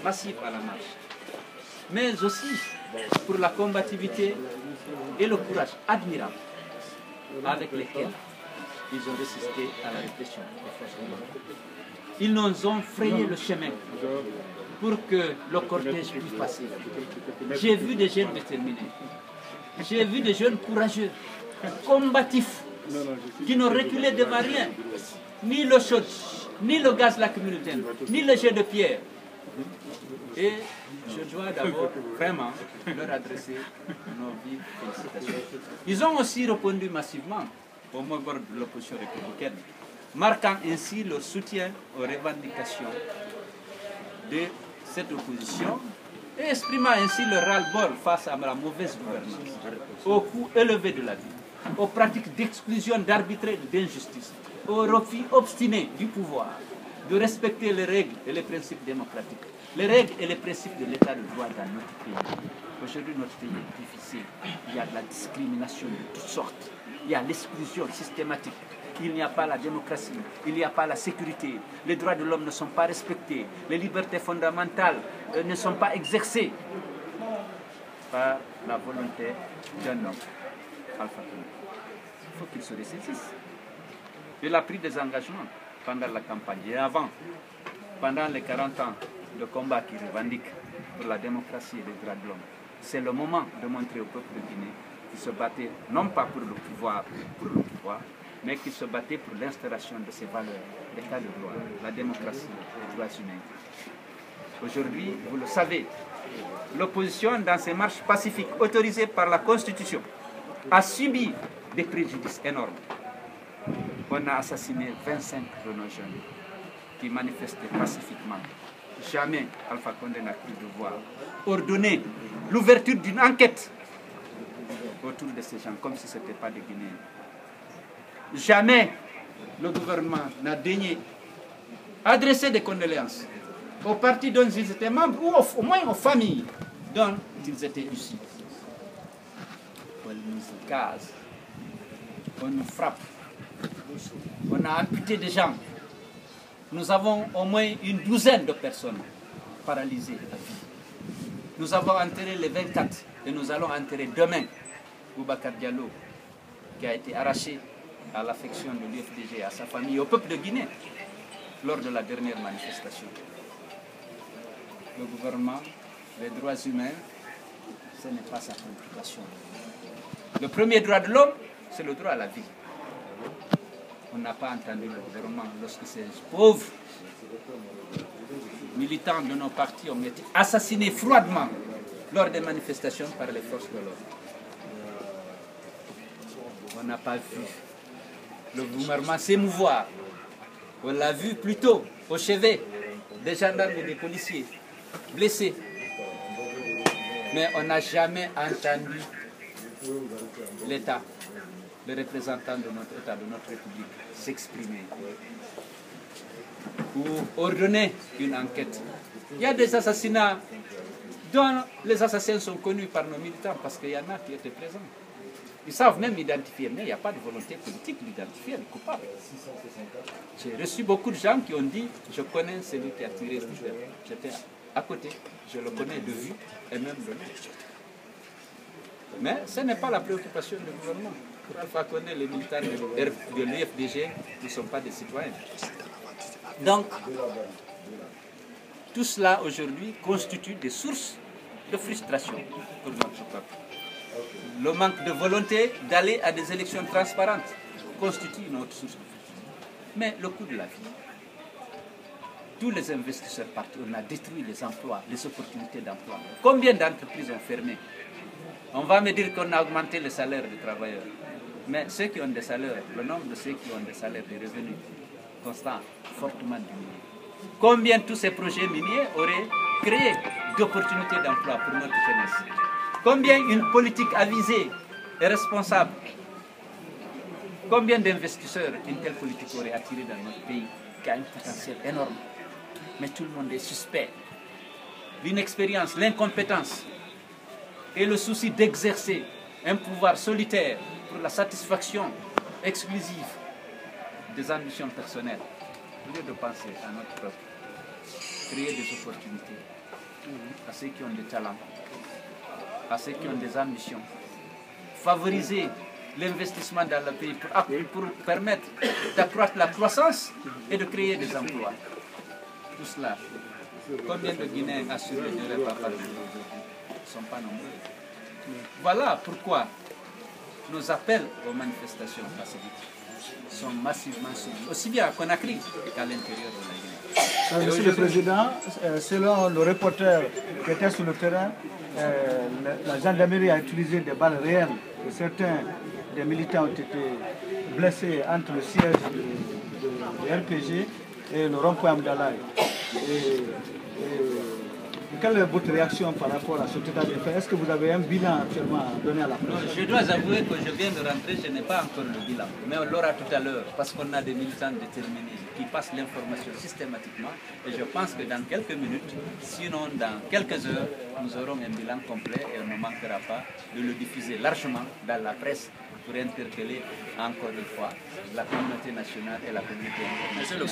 massive à la marche, mais aussi pour la combativité et le courage admirable avec lesquels ils ont résisté à la répression des forces de l'ordre. Ils nous ont frayé le chemin pour que le cortège puisse passer. J'ai vu des jeunes déterminés, j'ai vu des jeunes courageux, combatifs, qui n'ont reculé devant rien, ni l'eau chaude, ni le gaz lacrymogène, ni le jet de pierre. Et je dois d'abord vraiment leur adresser nos vives félicitations. Ils ont aussi répondu massivement au mot d'ordre de l'opposition républicaine, marquant ainsi leur soutien aux revendications de cette opposition et exprimant ainsi leur ras-le-bol face à la mauvaise gouvernance, au coût élevé de la vie, aux pratiques d'exclusion, d'arbitraire et d'injustice, au refus obstiné du pouvoir de respecter les règles et les principes démocratiques, les règles et les principes de l'état de droit dans notre pays. Aujourd'hui, notre pays est difficile. Il y a de la discrimination de toutes sortes. Il y a l'exclusion systématique. Il n'y a pas la démocratie, il n'y a pas la sécurité. Les droits de l'homme ne sont pas respectés. Les libertés fondamentales ne sont pas exercées par la volonté d'un homme, Alpha Condé. Il faut qu'il se ressaisisse. Il a pris des engagements pendant la campagne et avant, pendant les 40 ans de combat qu'il revendique pour la démocratie et les droits de l'homme. C'est le moment de montrer au peuple de Guinée qui se battait non pas pour le pouvoir, mais qui se battait pour l'instauration de ces valeurs, l'état de droit, la démocratie, les droits humains. Aujourd'hui, vous le savez, l'opposition dans ses marches pacifiques autorisées par la Constitution a subi des préjudices énormes. On a assassiné 25 de nos jeunes qui manifestaient pacifiquement. Jamais Alpha Condé n'a cru devoir ordonner l'ouverture d'une enquête autour de ces gens, comme si ce n'était pas des Guinéens. Jamais le gouvernement n'a daigné adresser des condoléances aux partis dont ils étaient membres, ou au moins aux familles dont ils étaient issus. On nous gaz, on nous frappe, on a amputé des jambes. Nous avons au moins une douzaine de personnes paralysées à vie. Nous avons enterré les 24 et nous allons enterrer demain Boubacar Diallo, qui a été arraché à l'affection de l'UFDG, à sa famille, au peuple de Guinée, lors de la dernière manifestation. Le gouvernement, les droits humains, ce n'est pas sa préoccupation. Le premier droit de l'homme, c'est le droit à la vie. On n'a pas entendu le gouvernement lorsque ces pauvres militants de nos partis ont été assassinés froidement lors des manifestations par les forces de l'ordre. On n'a pas vu le gouvernement s'émouvoir. On l'a vu plutôt au chevet des gendarmes et des policiers blessés. Mais on n'a jamais entendu l'État, le représentant de notre État, de notre République, s'exprimer ou ordonner une enquête. Il y a des assassinats dont les assassins sont connus par nos militants parce qu'il y en a qui étaient présents. Ils savent même identifier, mais il n'y a pas de volonté politique d'identifier les coupables. J'ai reçu beaucoup de gens qui ont dit « je connais celui qui a tiré ce frère ». J'étais à côté, je le connais de vue et même de nom. Mais ce n'est pas la préoccupation du gouvernement. Pour Alpha Condé, les militaires de l'UFDG ne sont pas des citoyens. Donc, tout cela aujourd'hui constitue des sources de frustration pour notre peuple. Le manque de volonté d'aller à des élections transparentes constitue une autre source de frustration. Mais le coût de la vie. Tous les investisseurs partis, on a détruit les emplois, les opportunités d'emploi. Combien d'entreprises ont fermé? On va me dire qu'on a augmenté le salaire des travailleurs. Mais ceux qui ont des salaires, le nombre de ceux qui ont des salaires, des revenus constants, fortement diminué. Combien tous ces projets miniers auraient créé d'opportunités d'emploi pour notre jeunesse? Combien une politique avisée et responsable, combien d'investisseurs une telle politique aurait attiré dans notre pays qui a un potentiel énorme? Mais tout le monde est suspect. L'inexpérience, l'incompétence et le souci d'exercer un pouvoir solitaire pour la satisfaction exclusive des ambitions personnelles, au lieu de penser à notre peuple. créer des opportunités à ceux qui ont des talents, à ceux qui ont des ambitions, favoriser l'investissement dans le pays pour permettre d'accroître la croissance et de créer des emplois. Tout cela. Combien de Guinéens assurent le repas par jour aujourd'hui? Ils ne sont pas nombreux. Voilà pourquoi nos appels aux manifestations pacifiques sont massivement suivis, aussi bien à Conakry qu'à l'intérieur de la Guinée. Monsieur le Président, selon le reporter qui était sur le terrain, la gendarmerie a utilisé des balles réelles et certains des militants ont été blessés entre le siège de RPG et le rond-point Amdalaï. Quelle est votre réaction par rapport à ce état de fait? Est-ce que vous avez un bilan actuellement à donner à la presse? Je dois avouer que je viens de rentrer, je n'ai pas encore le bilan. Mais on l'aura tout à l'heure, parce qu'on a des militants déterminés qui passent l'information systématiquement. Et je pense que dans quelques minutes, sinon dans quelques heures, nous aurons un bilan complet et on ne manquera pas de le diffuser largement dans la presse pour interpeller encore une fois la communauté nationale et la communauté internationale.